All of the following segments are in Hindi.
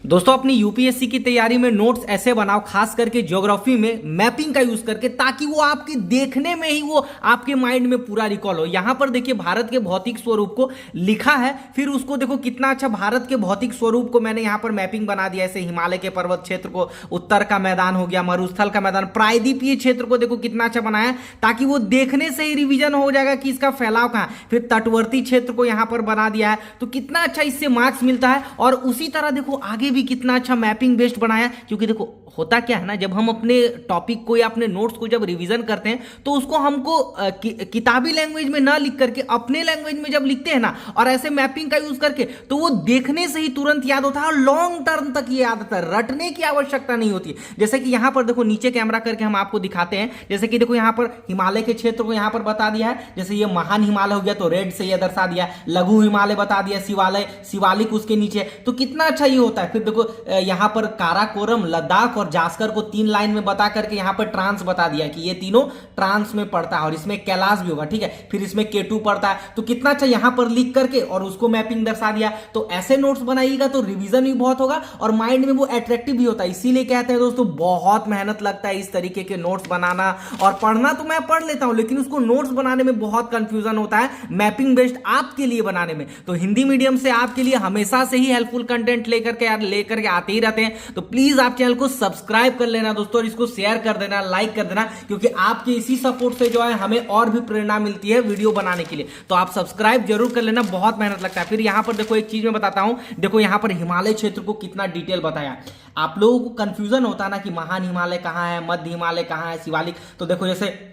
दोस्तों अपनी यूपीएससी की तैयारी में नोट्स ऐसे बनाओ, खास करके ज्योग्राफी में मैपिंग का यूज करके, ताकि वो आपके देखने में ही वो आपके माइंड में पूरा रिकॉल हो। यहां पर देखिए भारत के भौतिक स्वरूप को लिखा है, फिर उसको देखो कितना अच्छा भारत के भौतिक स्वरूप को मैंने यहां पर मैपिंग बना दिया। ऐसे हिमालय के पर्वत क्षेत्र को, उत्तर का मैदान हो गया, मरुस्थल का मैदान, प्रायद्वीपीय क्षेत्र को देखो कितना अच्छा बनाया है, ताकि वो देखने से ही रिवीजन हो जाएगा कि इसका फैलाव कहां। फिर तटवर्ती क्षेत्र को यहां पर बना दिया है, तो कितना अच्छा इससे मार्क्स मिलता है। और उसी तरह देखो आगे भी कितना अच्छा मैपिंग बेस्ड बनाया, क्योंकि देखो होता क्या है ना, जब हम अपने टॉपिक को या अपने नोट्स को जब रिवीजन करते हैं तो उसको हमको किताबी लैंग्वेज में ना लिख करके अपने लैंग्वेज में जब लिखते हैं ना, और ऐसे मैपिंग का यूज करके, तो वो देखने से ही तुरंत याद होता है और लॉन्ग टर्म तक ये याद आता है, रटने की आवश्यकता नहीं होती। जैसे कि यहां पर देखो नीचे कैमरा करके हम आपको दिखाते हैं, जैसे कि देखो यहां पर हिमालय के क्षेत्र को यहां पर बता दिया है। जैसे ये महान हिमालय हो गया तो रेड से ये दर्शा दिया, लघु हिमालय बता दिया, शिवालय शिवालिक उसके नीचे, तो कितना अच्छा ये होता है। फिर देखो यहां पर काराकोरम, लद्दाख और जास्कर को 3 लाइन में बता करके यहां पर ट्रांस बता दिया कि ये तीनों ट्रांस में पड़ता है, और इसमें कैलाश भी होगा, ठीक है। फिर इसमें केटू पड़ता है, तो कितना अच्छा यहां पर लिख करके और उसको मैपिंग दर्शा दिया। तो ऐसे नोट्स बनाइएगा तो रिवीजन भी बहुत होगा और माइंड में वो अट्रैक्टिव भी होता है। इसीलिए कहते हैं दोस्तों बहुत मेहनत लगता है इस तरीके के नोट्स बनाना, और पढ़ना तो मैं पढ़ लेता हूं, लेकिन उसको नोट्स बनाने में बहुत कंफ्यूजन होता है, मैपिंग बेस्ड आपके लिए बनाने में। तो हिंदी मीडियम से आपके लिए हमेशा से ही हेल्पफुल कंटेंट लेकर के आते ही रहते हैं। तो प्लीज आप चैनल को सब्सक्राइब कर लेना दोस्तों, और इसको शेयर कर देना, लाइक कर देना, क्योंकि आपके इसी सपोर्ट से जो है हमें और भी प्रेरणा मिलती है वीडियो बनाने के लिए। तो आप सब्सक्राइब जरूर कर लेना, बहुत मेहनत लगता है। फिर यहां पर देखो एक चीज मैं बताता हूं, देखो यहां पर हिमालय क्षेत्र को कितना डिटेल बताया। आप लोगों को कंफ्यूजन होता है ना कि महान हिमालय कहां है, मध्य हिमालय कहां है, शिवालिक। तो देखो जैसे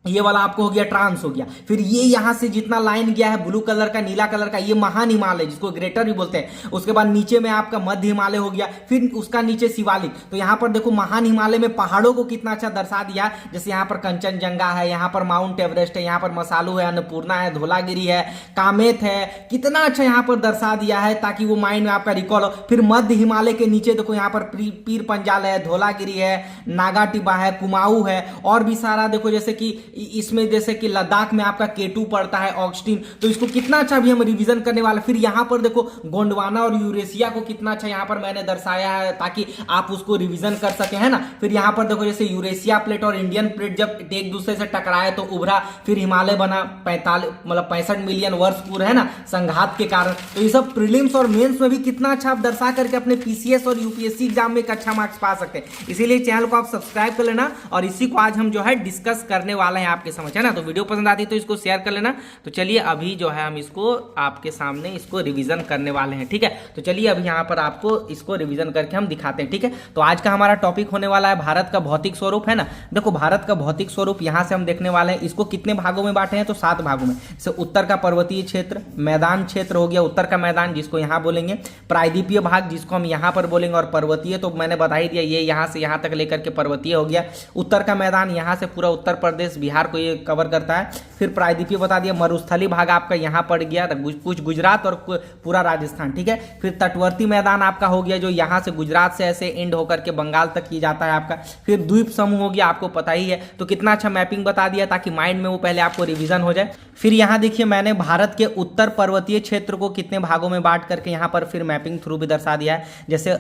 ये वाला आपको हो गया ट्रांस हो गया, फिर ये यहां से जितना लाइन गया है ब्लू कलर का, नीला कलर का, ये महान हिमालय जिसको ग्रेटर भी बोलते हैं। उसके बाद नीचे में आपका मध्य हिमालय हो गया, फिर उसका नीचे शिवालिक। तो यहां पर देखो महान हिमालय में पहाड़ों को कितना अच्छा दर्शा दिया, जैसे यहां पर कंचनजंगा है, यहां पर माउंट एवरेस्ट है, यहां पर मसालू है, अन्नपूर्णा है, धौलागिरी है, कामेत है, कितना अच्छा यहां पर दर्शा दिया है ताकि वो माइंड में आपका रिकॉल हो। फिर मध्य हिमालय के नीचे देखो यहां पर पीर पंजाल है, धौलागिरी है, नागा टिब्बा है, कुमाऊं है, और भी सारा देखो, जैसे कि इसमें जैसे कि लद्दाख में आपका केटू पड़ता है, ऑक्सटीन। तो इसको कितना अच्छा भी हम रिवीजन करने वाले। फिर यहां पर देखो गोंडवाना और यूरेशिया को कितना अच्छा यहां पर मैंने दर्शाया है ताकि आप उसको रिवीजन कर सके, है ना। फिर यहां पर देखो जैसे यूरेशिया प्लेट और इंडियन प्लेट जब एक दूसरे से टकराए तो उभरा, फिर हिमालय बना 65 मिलियन वर्ष पूर्व, है ना, संघात के कारण। तो ये सब प्रीलिम्स और मेंस में भी कितना अच्छा आप दर्शा करके अपने पीसीएस और यूपीएससी एग्जाम में एक अच्छा मार्क्स पा सकते हैं। इसीलिए चैनल को आप सब्सक्राइब कर लेना, और इसी को आज हम जो है डिस्कस करने वाले हैं आपके समझ, है ना। तो वीडियो पसंद आती है तो इसको शेयर कर लेना। तो चलिए अभी जो है हम इसको आपके सामने इसको रिवीजन करने वाले हैं, ठीक है। तो चलिए अभी यहाँ पर आपको इसको रिवीजन करके हम दिखाते हैं, ठीक है। तो आज का हमारा टॉपिक होने वाला है भारत का भौतिक स्वरूप, है ना। देखो भारत का भौतिक स्वरूप यहाँ से हम देखने वाले हैं। इसको कितने भागों में बांटे हैं, तो 7 भागों में। जैसे उत्तर का पर्वतीय क्षेत्र, मैदान क्षेत्र हो गया, उत्तर का मैदान जिसको यहाँ बोलेंगे, प्रायद्वीपीय भाग जिसको हम यहाँ पर बोलेंगे, और पर्वतीय तो मैंने बता ही दिया, ये यहाँ से यहाँ तक लेकर के पर्वतीय हो गया। उत्तर का मैदान यहाँ से पूरा उत्तर प्रदेश बिहार को ये कवर करता है। फिर प्रायद्वीपीय बता दिया, मरुस्थली भाग आपका यहाँ पड़ गया, कुछ गुजरात और पूरा राजस्थान, ठीक है। फिर तटवर्ती मैदान आपका हो गया जो यहाँ से गुजरात से ऐसे एंड होकर के बंगाल तक की जाता है आपका। फिर द्वीप समूह हो गया, आपको पता ही है। तो कितना अच्छा मैपिंग बता दिया ताकि माइंड में वो पहले आपको रिवीजन हो जाए। फिर यहाँ देखिए मैंने भारत के उत्तर पर्वतीय क्षेत्र को कितने भागों में बांट करके यहाँ पर फिर मैपिंग थ्रू भी दर्शा दिया है। जैसे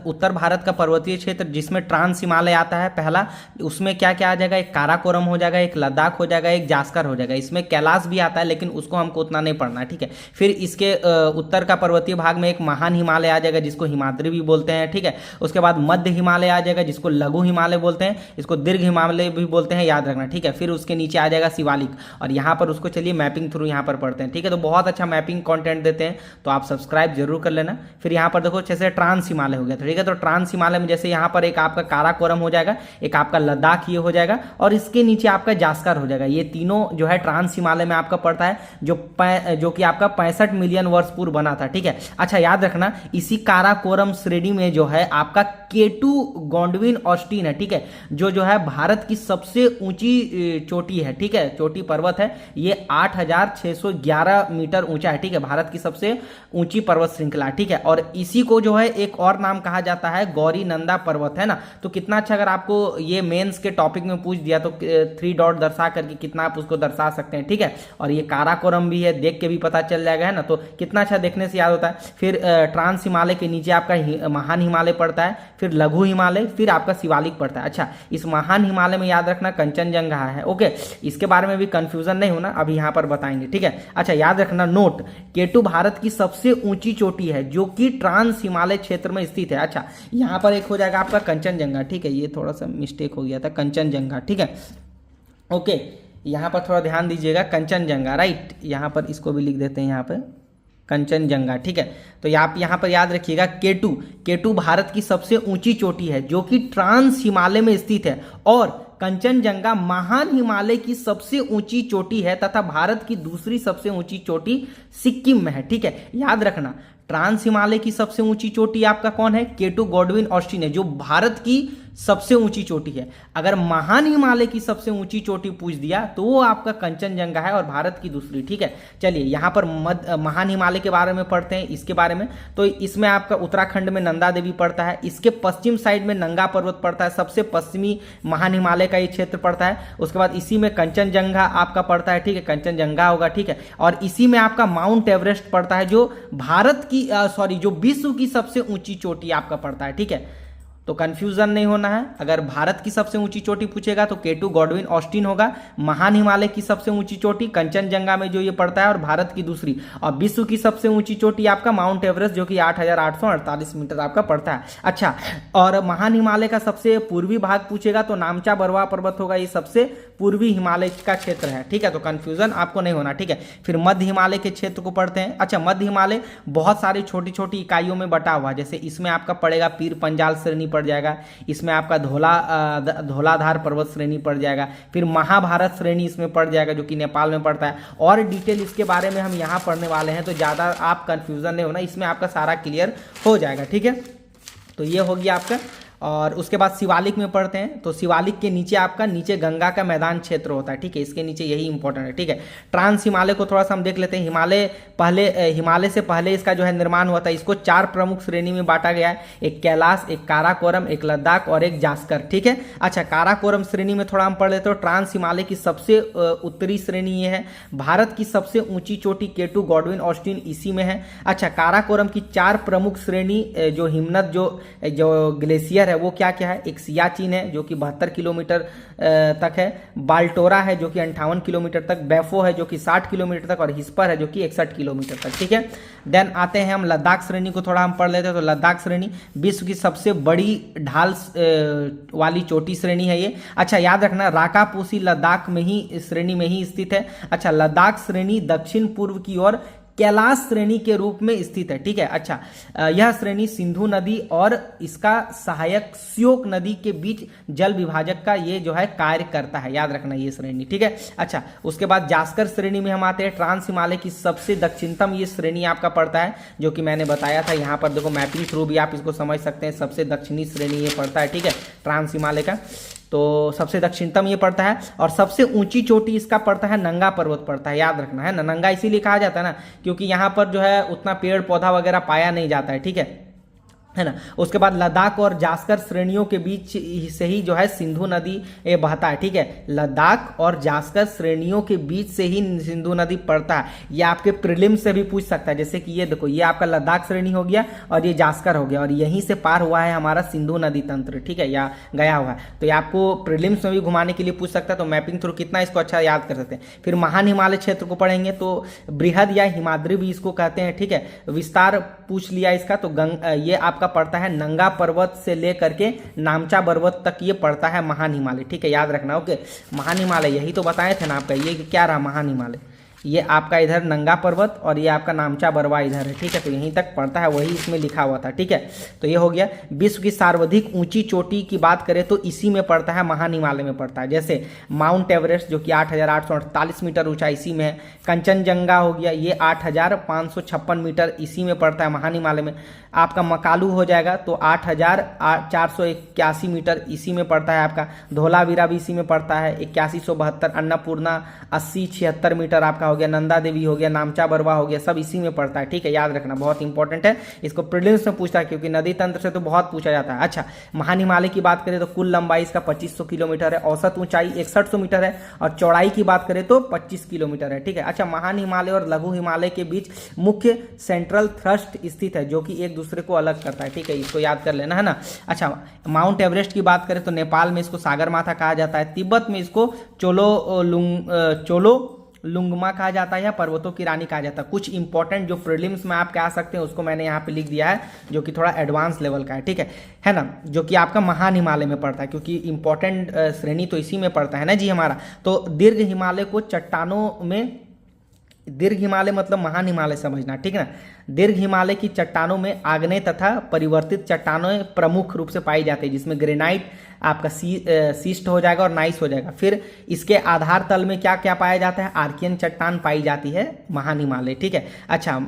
उत्तर भारत का पर्वतीय क्षेत्र जिसमें ट्रांस हिमालय आता है पहला, उसमें क्या क्या आ जाएगा, एक काराकोरम हो जाएगा, एक लद्दाख हो जाएगा, एक जास्कर हो जाएगा। इसमें कैलाश भी आता है लेकिन उसको हमको उतना नहीं पढ़ना है, ठीक है। फिर इसके उत्तर का पर्वतीय भाग में एक महान हिमालय आ जाएगा जिसको हिमाद्री भी बोलते हैं, ठीक है। उसके बाद मध्य हिमालय आ जाएगा जिसको लघु हिमालय बोलते हैं, इसको दीर्घ हिमालय भी बोलते हैं, याद रखना, ठीक है। फिर उसके नीचे आ जाएगा शिवालिक, और यहाँ पर उसको चलिए मैपिंग थ्रू यहाँ पर पढ़ते हैं, ठीक है। तो बहुत अच्छा मैपिंग कंटेंट देते हैं, तो आप सब्सक्राइब जरूर कर लेना। फिर यहाँ पर देखो जैसे ट्रांस हिमालय हो गया, ठीक है। तो ट्रांस हिमालय में जैसे यहाँ पर एक आपका काराकोरम हो जाएगा, एक आपका लद्दाख ये हो जाएगा, और इसके नीचे आपका जास्कर हो जाएगा। ये तीनों जो है ट्रांस हिमालय में आपका पड़ता है, जो कि आपका 65 मिलियन वर्ष पूर्व बना था, ठीक है। अच्छा याद रखना, इसी काराकोरम श्रेणी में जो है आपका केटू गॉडविन ऑस्टिन है, ठीक है, जो है भारत की सबसे ऊंची चोटी है, ठीक है, चोटी पर्वत है, ये 8611 मीटर ऊंचा है, ठीक है, भारत की सबसे ऊंची पर्वत श्रृंखला, ठीक है। और इसी को जो है एक और नाम कहा जाता है गौरी नंदा पर्वत, है ना। तो कितना अच्छा, अगर आपको ये मेंस के टॉपिक में पूछ दिया तो 3 डॉट दर्शा करके कितना आप उसको दर्शा सकते हैं, ठीक है। और ये काराकोरम भी है, देख के भी पता चल जाएगा, है ना। तो कितना अच्छा देखने से याद होता है। फिर ट्रांस हिमालय के नीचे आपका महान हिमालय पड़ता है, फिर लघु हिमालय, फिर आपका शिवालिक पड़ता है। अच्छा, इस महान हिमालय में याद रखना कंचनजंगा है, ओके, इसके बारे में भी कंफ्यूजन नहीं होना, अभी यहां पर बताएंगे, ठीक है। अच्छा, याद रखना नोट, केटू भारत की सबसे ऊंची चोटी है जो कि ट्रांस हिमालय क्षेत्र में स्थित है। अच्छा, यहां पर एक हो जाएगा आपका कंचनजंगा, ठीक है, ये थोड़ा सा मिस्टेक हो गया था, कंचनजंगा, ठीक है, ओके। यहां पर थोड़ा ध्यान दीजिएगा, कंचनजंगा, राइट, यहां पर इसको भी लिख देते हैं, यहां पर कंचनजंगा, ठीक है। तो आप यहां पर याद रखिएगा केटू भारत की सबसे ऊंची चोटी है जो कि ट्रांस हिमालय में स्थित है, और कंचनजंगा महान हिमालय की सबसे ऊंची चोटी है तथा भारत की दूसरी सबसे ऊंची चोटी सिक्किम में है, ठीक है। याद रखना, ट्रांस हिमालय की सबसे ऊंची चोटी आपका कौन है, केटू गॉडविन ऑस्टिन है, जो भारत की सबसे ऊंची चोटी है। अगर महान हिमालय की सबसे ऊंची चोटी पूछ दिया तो वो आपका कंचनजंगा है और भारत की दूसरी, ठीक है। चलिए यहां पर महान हिमालय के बारे में पढ़ते हैं, इसके बारे में। तो इसमें आपका उत्तराखंड में नंदा देवी पड़ता है, इसके पश्चिम साइड में नंगा पर्वत पड़ता है, सबसे पश्चिमी महान हिमालय का ये क्षेत्र पड़ता है। उसके बाद इसी में कंचनजंगा आपका पड़ता है, ठीक है, कंचनजंगा होगा, ठीक है। और इसी में आपका माउंट एवरेस्ट पड़ता है, जो भारत की जो विश्व की सबसे ऊंची चोटी आपका पड़ता है, ठीक है। तो कंफ्यूजन नहीं होना है, अगर भारत की सबसे ऊंची चोटी पूछेगा तो केटू गॉडविन ऑस्टिन होगा, महान हिमालय की सबसे ऊंची चोटी कंचनजंगा में जो ये पड़ता है और भारत की दूसरी, और विश्व की सबसे ऊंची चोटी आपका माउंट एवरेस्ट जो कि 8848 मीटर आपका पड़ता है। अच्छा, और महान हिमालय का सबसे पूर्वी भाग पूछेगा तो नामचा बरवा पर्वत होगा, ये सबसे पूर्वी हिमालय का क्षेत्र है, ठीक है। तो कंफ्यूजन आपको नहीं होना, ठीक है। फिर मध्य हिमालय के क्षेत्र को पढ़ते हैं। अच्छा, मध्य हिमालय बहुत सारी छोटी छोटी इकाइयों में बटा हुआ है, जैसे इसमें आपका पड़ेगा पीर पंजाल श्रेणी पड़ जाएगा, इसमें आपका धौलाधार पर्वत श्रेणी पड़ जाएगा, फिर महाभारत श्रेणी इसमें पड़ जाएगा जो कि नेपाल में पड़ता है। और डिटेल इसके बारे में हम यहाँ पढ़ने वाले हैं, तो ज़्यादा आप कंफ्यूजन नहीं होना, इसमें आपका सारा क्लियर हो जाएगा, ठीक है। तो ये हो गया आपका। और उसके बाद शिवालिक में पढ़ते हैं, तो शिवालिक के नीचे आपका नीचे गंगा का मैदान क्षेत्र होता है, ठीक है, इसके नीचे यही इंपॉर्टेंट है, ठीक है। ट्रांस हिमालय को थोड़ा सा हम देख लेते हैं। हिमालय से पहले इसका जो है निर्माण हुआ था, इसको 4 प्रमुख श्रेणी में बांटा गया है, एक कैलाश, एक काराकोरम, एक लद्दाख और एक जास्कर, ठीक है। अच्छा, काराकोरम श्रेणी में थोड़ा हम पढ़ लेते हैं। ट्रांस हिमालय की सबसे उत्तरी श्रेणी ये है, भारत की सबसे ऊंची चोटी केटू गॉडविन ऑस्टिन इसी में है। अच्छा, काराकोरम की 4 प्रमुख श्रेणी जो हिमनद जो ग्लेशियर है वो क्या क्या है, एक सियाचिन है जो कि 72 किलोमीटर तक है, बाल्टोरा है जो कि 58 किलोमीटर तक, बैफो है जो कि 60 किलोमीटर तक, और हिस्पर है जो कि 61 किलोमीटर तक, ठीक है। देन आते हैं हम लद्दाख श्रेणी को थोड़ा हम पढ़ लेते हैं। तो लद्दाख श्रेणी विश्व की सबसे बड़ी ढाल वाली चोटी श्रेणी है ये। अच्छा, याद रखना, राकापूसी लद्दाख में ही श्रेणी में ही स्थित है। अच्छा, लद्दाख श्रेणी दक्षिण पूर्व की ओर कैलाश श्रेणी के रूप में स्थित है, ठीक है। अच्छा, यह श्रेणी सिंधु नदी और इसका सहायक श्योक नदी के बीच जल विभाजक का ये जो है कार्य करता है, याद रखना ये श्रेणी, ठीक है। अच्छा, उसके बाद जास्कर श्रेणी में हम आते हैं। ट्रांस हिमालय की सबसे दक्षिणतम ये श्रेणी आपका पड़ता है, जो कि मैंने बताया था, यहाँ पर देखो मैपिंग थ्रू भी आप इसको समझ सकते हैं, सबसे दक्षिणी श्रेणी ये पड़ता है, ठीक है, ट्रांस हिमालय का। तो सबसे दक्षिणतम ये पड़ता है, और सबसे ऊंची चोटी इसका पड़ता है नंगा पर्वत पड़ता है, याद रखना है ना। नंगा इसीलिए कहा जाता है ना क्योंकि यहाँ पर जो है उतना पेड़ पौधा वगैरह पाया नहीं जाता है, ठीक है ना। उसके बाद लद्दाख और जास्कर श्रेणियों के बीच से ही जो है सिंधु नदी ये बहता है, ठीक है। लद्दाख और जास्कर श्रेणियों के बीच से ही सिंधु नदी पड़ता है, ये आपके प्रीलिम्स से भी पूछ सकता है। जैसे कि ये देखो, ये आपका लद्दाख श्रेणी हो गया और ये जास्कर हो गया, और यहीं से पार हुआ है हमारा सिंधु नदी तंत्र, ठीक है, या गया हुआ है। तो ये आपको प्रीलिम्स में भी घुमाने के लिए पूछ सकता है, तो मैपिंग थ्रू कितना इसको अच्छा याद कर सकते हैं। फिर महान हिमालय क्षेत्र को पढ़ेंगे, तो बृहद या हिमाद्री भी इसको कहते हैं, ठीक है। विस्तार पूछ लिया इसका, तो ये आपका पड़ता है नंगा पर्वत से लेकर के नामचा पर्वत तक ये पड़ता है महान हिमालय, ठीक है, याद रखना। ओके, महान हिमालय यही तो बताए थे ना आपका, ये क्या रहा महान हिमालय, ये आपका इधर नंगा पर्वत और ये आपका नामचा बरवा इधर है, ठीक है। तो यहीं तक पड़ता है, वही इसमें लिखा हुआ था, ठीक है। तो ये हो गया। विश्व की सर्वाधिक ऊंची चोटी की बात करें तो इसी में पड़ता है, महान हिमालय में पड़ता है। जैसे माउंट एवरेस्ट जो कि 8,848 मीटर ऊंचाई इसी में है। कंचनजंगा हो गया, ये 8,556 मीटर इसी में पड़ता है, महान हिमालय में। आपका मकालू हो जाएगा तो 8,481 मीटर इसी में पड़ता है। आपका धौलावीरा भी इसी में पड़ता है, 8172। अन्नपूर्णा 8076 मीटर आपका हो गया। नंदा देवी हो गया, नामचा बरवा हो गया, सब इसी में पड़ता है, ठीक है। याद रखना, बहुत इंपॉर्टेंट है, इसको प्रीलिम्स में पूछता है क्योंकि नदी तंत्र से तो बहुत पूछा जाता है। अच्छा, महान हिमालय की बात करें तो कुल लंबाई इसका 2500 किलोमीटर है, औसत ऊंचाई 6100 मीटर है और चौड़ाई की बात करें तो 25 किलोमीटर है, ठीक है। अच्छा, महान हिमालय और लघु हिमालय के बीच मुख्य सेंट्रल थ्रस्ट स्थित है जो कि एक दूसरे को अलग करता है, ठीक है। इसको याद कर लेना है ना। अच्छा, माउंट एवरेस्ट की बात करें तो नेपाल में इसको सागर माथा कहा जाता है, तिब्बत में इसको चोलो लुंगमा कहा जाता है या पर्वतों की रानी कहा जाता है। कुछ इंपॉर्टेंट जो प्रीलिम्स में आप कह सकते हैं उसको मैंने यहाँ पे लिख दिया है, जो कि थोड़ा एडवांस लेवल का है ना, जो कि आपका महान हिमालय में पड़ता है, क्योंकि इंपॉर्टेंट श्रेणी तो इसी में पड़ता है ना जी हमारा। तो दीर्घ हिमालय को चट्टानों में, दीर्घ हिमालय मतलब महान हिमालय समझना, ठीक है ना। दीर्घ हिमालय की चट्टानों में आग्नेय तथा परिवर्तित चट्टानों प्रमुख रूप से पाई जाती है, जिसमें ग्रेनाइट आपका सीस्ट हो जाएगा और नाइस हो जाएगा। फिर इसके आधार तल में क्या क्या पाया जाता है, आर्कियन चट्टान पाई जाती है, महान हिमालय, ठीक है। अच्छा,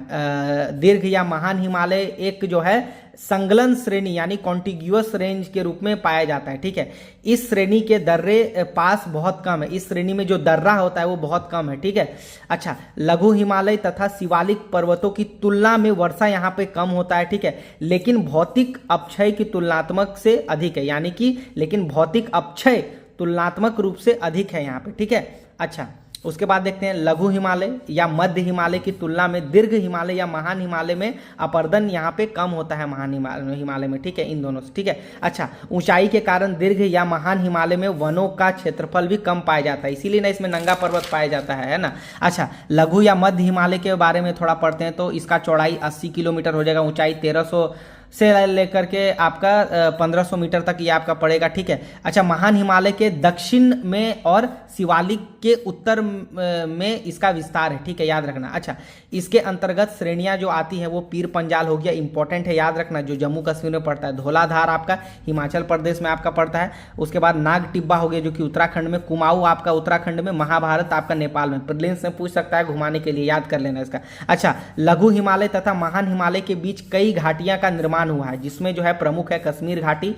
दीर्घ या महान हिमालय एक जो है संगलन श्रेणी यानी कॉन्टिग्यूअस रेंज के रूप में पाया जाता है, ठीक है। इस श्रेणी के दर्रे पास बहुत कम है, इस श्रेणी में जो दर्रा होता है वो बहुत कम है, ठीक है। अच्छा, लघु हिमालय तथा शिवालिक पर्वतों की तुलना में वर्षा यहाँ पे कम होता है, ठीक है, लेकिन भौतिक अपक्षय की तुलनात्मक से अधिक है, यानी कि लेकिन भौतिक अपक्षय तुलनात्मक रूप से अधिक है यहाँ पे, ठीक है। अच्छा, उसके बाद देखते हैं लघु हिमालय या मध्य हिमालय की तुलना में दीर्घ हिमालय या महान हिमालय में अपर्दन यहाँ पे कम होता है, महान हिमालय में, ठीक है, इन दोनों से, ठीक है। अच्छा, ऊंचाई के कारण दीर्घ या महान हिमालय में वनों का क्षेत्रफल भी कम पाया जाता है, इसीलिए ना इसमें नंगा पर्वत पाया जाता है ना। अच्छा, लघु या मध्य हिमालय के बारे में थोड़ा पढ़ते हैं तो इसका चौड़ाई 80 किलोमीटर हो जाएगा, ऊंचाई 1300 से लेकर के आपका 1500 मीटर तक ये आपका पड़ेगा, ठीक है। अच्छा, महान हिमालय के दक्षिण में और शिवालिक के उत्तर में इसका विस्तार है, ठीक है, याद रखना। अच्छा, इसके अंतर्गत श्रेणियां जो आती है वो पीर पंजाल हो गया, इंपॉर्टेंट है, याद रखना, जो जम्मू कश्मीर में पड़ता है। धौलाधार आपका हिमाचल प्रदेश में आपका पड़ता है। उसके बाद नाग टिब्बा हो गया जो कि उत्तराखंड में, कुमाऊं आपका उत्तराखंड में, महाभारत आपका नेपाल में। प्रीलिम्स में पूछ सकता है घुमाने के लिए, याद कर लेना इसका। अच्छा, लघु हिमालय तथा महान हिमालय के बीच कई घाटियां का निर्माण हुआ है, जिसमें जो है प्रमुख है कश्मीर घाटी,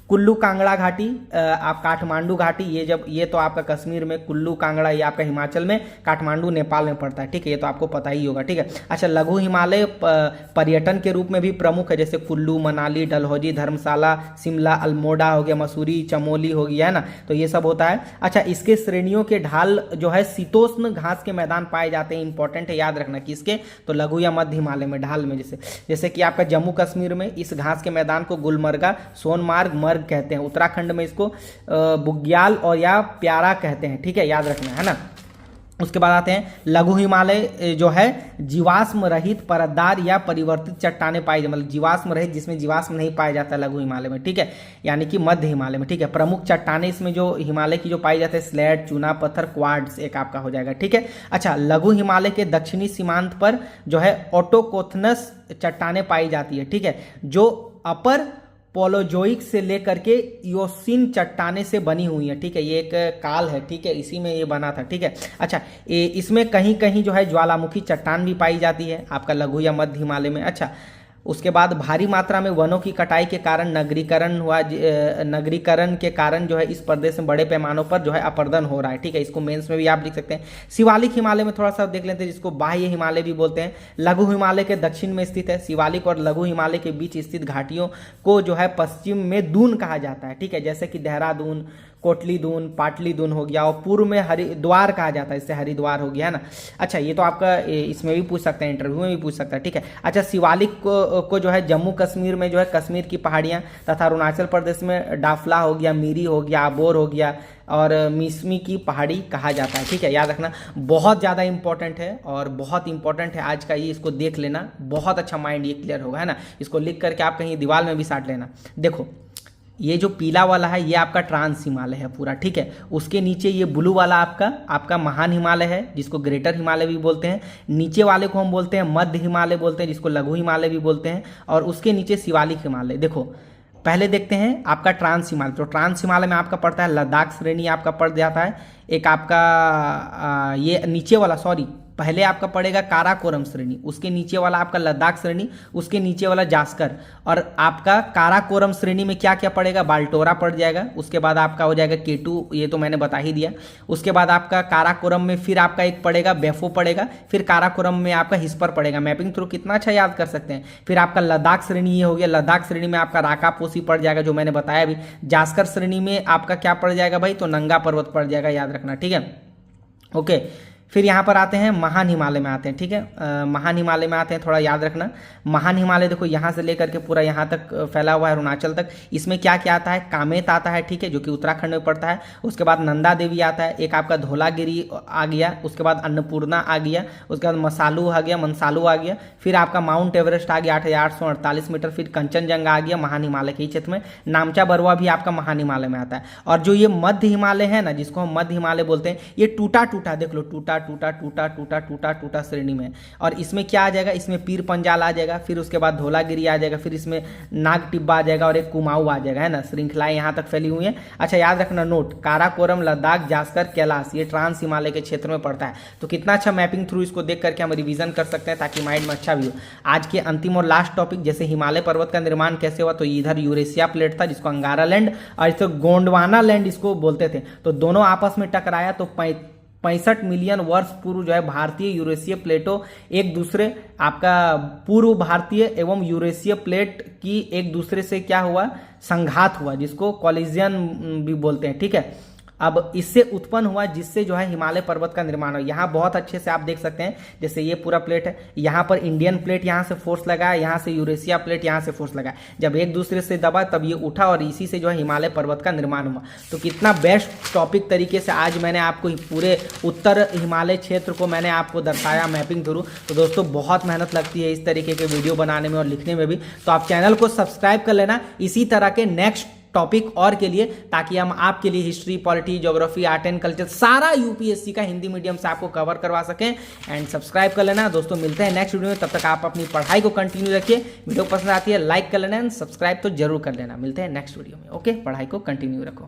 कुल्लू कांगड़ा घाटी, आप काठमांडू घाटी, ये तो आपका कश्मीर में, कुल्लू कांगड़ा ये आपका हिमाचल में, काठमांडू नेपाल में पड़ता है, ठीक है, ये तो आपको पता ही होगा, ठीक है। अच्छा, लघु हिमालय पर्यटन के रूप में भी प्रमुख है, जैसे कुल्लू, मनाली, डलहौजी, धर्मशाला, शिमला, अल्मोड़ा हो गया, मसूरी, चमोली हो गया, है ना, तो ये सब होता है। अच्छा, इसके श्रेणियों के ढाल जो है शीतोष्ण घास के मैदान पाए जाते हैं, इंपॉर्टेंट है, याद रखना किसके, तो लघु या मध्य हिमालय में ढाल में, जैसे कि आपका जम्मू कश्मीर में इस घास के मैदान को गुलमर्गा, सोनमार्ग, मर्ग कहते हैं। उत्तराखंड में इसको बुग्याल और या प्यारा कहते हैं, ठीक है, याद रखना है ना। उसके बाद आते हैं लघु हिमालय जो है जीवाश्म रहित परतदार या परिवर्तित चट्टाने पाई जाती, मतलब जीवाश्म रहित जिसमें जीवाश्म नहीं पाया जाता लघु हिमालय में, ठीक है, यानी कि मध्य हिमालय में, ठीक है। प्रमुख चट्टाने इसमें जो हिमालय की जो पाई जाती है स्लेट, चूना पत्थर, क्वार्ट्ज एक आपका हो जाएगा, ठीक है। अच्छा, लघु हिमालय के दक्षिणी सीमांत पर जो है ऑटोकोथनस चट्टाने पाई जाती है, ठीक है, जो अपर पोलोजोइक से लेकर के इयोसिन चट्टाने से बनी हुई है, ठीक है, ये एक काल है, ठीक है, इसी में ये बना था, ठीक है। अच्छा, इसमें कहीं कहीं जो है ज्वालामुखी चट्टान भी पाई जाती है आपका लघु या मध्य हिमालय में। अच्छा, उसके बाद भारी मात्रा में वनों की कटाई के कारण नगरीकरण के कारण जो है इस प्रदेश में बड़े पैमानों पर जो है अपर्दन हो रहा है, ठीक है, इसको मेंस में भी आप लिख सकते हैं। शिवालिक हिमालय में थोड़ा सा देख लेते हैं, जिसको बाह्य हिमालय भी बोलते हैं, लघु हिमालय के दक्षिण में स्थित है। शिवालिक और लघु हिमालय के बीच स्थित घाटियों को जो है पश्चिम में दून कहा जाता है, ठीक है, जैसे कि देहरादून, कोटली दून, पाटली दून हो गया, और पूर्व में हरिद्वार कहा जाता है, इससे हरिद्वार हो गया, है ना। अच्छा, ये तो आपका इसमें भी पूछ सकता है, इंटरव्यू में भी पूछ सकता है, ठीक है। अच्छा, शिवालिक को जो है जम्मू कश्मीर में जो है कश्मीर की पहाड़ियाँ तथा अरुणाचल प्रदेश में डाफला हो गया, मीरी हो गया, आबोर हो गया और मिसमी की पहाड़ी कहा जाता है, ठीक है, याद रखना, बहुत ज़्यादा इंपॉर्टेंट है और बहुत इंपॉर्टेंट है आज का ये, इसको देख लेना, बहुत अच्छा माइंड ये क्लियर होगा, है ना। इसको लिख करके आप कहीं दीवार में भी साट लेना। देखो, ये जो पीला वाला है ये आपका ट्रांस हिमालय है पूरा, ठीक है। उसके नीचे ये ब्लू वाला आपका महान हिमालय है, जिसको ग्रेटर हिमालय भी बोलते हैं। नीचे वाले को हम बोलते हैं मध्य हिमालय बोलते हैं, जिसको लघु हिमालय भी बोलते हैं। और उसके नीचे शिवालिक हिमालय। देखो पहले देखते हैं आपका ट्रांस हिमालय। तो ट्रांस हिमालय में आपका पड़ता है लद्दाख श्रेणी आपका पड़ जाता है। एक आपका ये नीचे वाला, सॉरी, पहले आपका पड़ेगा काराकोरम श्रेणी, उसके नीचे वाला आपका लद्दाख श्रेणी, उसके नीचे वाला जास्कर। और आपका काराकोरम श्रेणी में क्या क्या पड़ेगा, बाल्टोरा पड़ जाएगा। उसके बाद आपका हो जाएगा केटू, ये तो मैंने बता ही दिया। उसके बाद आपका काराकोरम में फिर आपका एक पड़ेगा बेफो पड़ेगा, फिर काराकोरम में आपका हिस्पर पड़ेगा। मैपिंग थ्रू कितना अच्छा याद कर सकते हैं। फिर आपका लद्दाख श्रेणी ये हो गया, लद्दाख श्रेणी में आपका राकापोसी पड़ जाएगा जो मैंने बताया अभी। जास्कर श्रेणी में आपका क्या पड़ जाएगा भाई, तो नंगा पर्वत पड़ जाएगा, याद रखना, ठीक है। ओके, फिर यहाँ पर आते हैं महान हिमालय में आते हैं, ठीक है। महान हिमालय में आते हैं, थोड़ा याद रखना। महान हिमालय देखो यहाँ से लेकर के पूरा यहाँ तक फैला हुआ है, अरुणाचल तक। इसमें क्या क्या आता है, कामेत आता है, ठीक है, जो कि उत्तराखंड में पड़ता है। उसके बाद नंदा देवी आता है, एक आपका धौलागिरी आ गया, उसके बाद अन्नपूर्णा आ गया, उसके बाद मसालू आ गया, मनसालू आ गया। फिर आपका माउंट एवरेस्ट आ गया 8,848 मीटर। फिर कंचनजंगा आ गया महान हिमालय के क्षेत्र में। नामचा बरुआ भी आपका महान हिमालय में आता है। और जो ये मध्य हिमालय है ना, जिसको हम मध्य हिमालय बोलते हैं, ये टूटा टूटा, देख लो, टूटा टूटा टूटा टूटा टूटा टूटा श्रेणी में। और इसमें क्या आ जाएगा, इसमें पीर पंजाल आ जाएगा, फिर उसके बाद धौलागिरी आ जाएगा, फिर इसमें नाग टिब्बा आ जाएगा और एक कुमाऊं आ जाएगा, है ना। श्रृंखलाएं यहाँ तक फैली हुई है। अच्छा याद रखना नोट, काराकोरम, लद्दाख, जास्कर, कैलाश, ये ट्रांस हिमालय के क्षेत्र में पड़ता है। तो कितना अच्छा मैपिंग थ्रू इसको देख करके हम रिवीजन कर सकते हैं ताकि माइंड में अच्छा भी हो। आज के अंतिम और लास्ट टॉपिक, जैसे हिमालय पर्वत का निर्माण कैसे हुआ, तो इधर यूरेशिया प्लेट था जिसको अंगारा लैंड और इसको गोंडवाना लैंड इसको बोलते थे। तो दोनों आपस में टकराया तो 65 मिलियन वर्ष पूर्व जो है भारतीय यूरेशिया प्लेटों एक दूसरे, आपका पूर्व भारतीय एवं यूरेशिया प्लेट की एक दूसरे से क्या हुआ, संघात हुआ, जिसको कॉलिजन भी बोलते हैं, ठीक है। अब इससे उत्पन्न हुआ जिससे जो है हिमालय पर्वत का निर्माण हो। यहाँ बहुत अच्छे से आप देख सकते हैं, जैसे ये पूरा प्लेट है, यहाँ पर इंडियन प्लेट यहाँ से फोर्स लगा है, यहाँ से यूरेशिया प्लेट यहाँ से फोर्स लगा है। जब एक दूसरे से दबा तब ये उठा और इसी से जो है हिमालय पर्वत का निर्माण हुआ। तो कितना बेस्ट टॉपिक तरीके से आज मैंने आपको पूरे उत्तर हिमालय क्षेत्र को मैंने आपको दर्शाया मैपिंग थ्रू। तो दोस्तों बहुत मेहनत लगती है इस तरीके के वीडियो बनाने में और लिखने में भी। तो आप चैनल को सब्सक्राइब कर लेना इसी तरह के नेक्स्ट टॉपिक और के लिए, ताकि हम आपके लिए history, polity, geography, art and culture सारा यूपीएससी का हिंदी मीडियम से आपको कवर करवा सकें। एंड सब्सक्राइब कर लेना दोस्तों। मिलते हैं नेक्स्ट वीडियो में, तब तक आप अपनी पढ़ाई को कंटिन्यू रखिए। वीडियो पसंद आती है लाइक कर लेना एंड सब्सक्राइब तो जरूर कर लेना। मिलते हैं नेक्स्ट वीडियो में। ओके, पढ़ाई को कंटिन्यू रखो।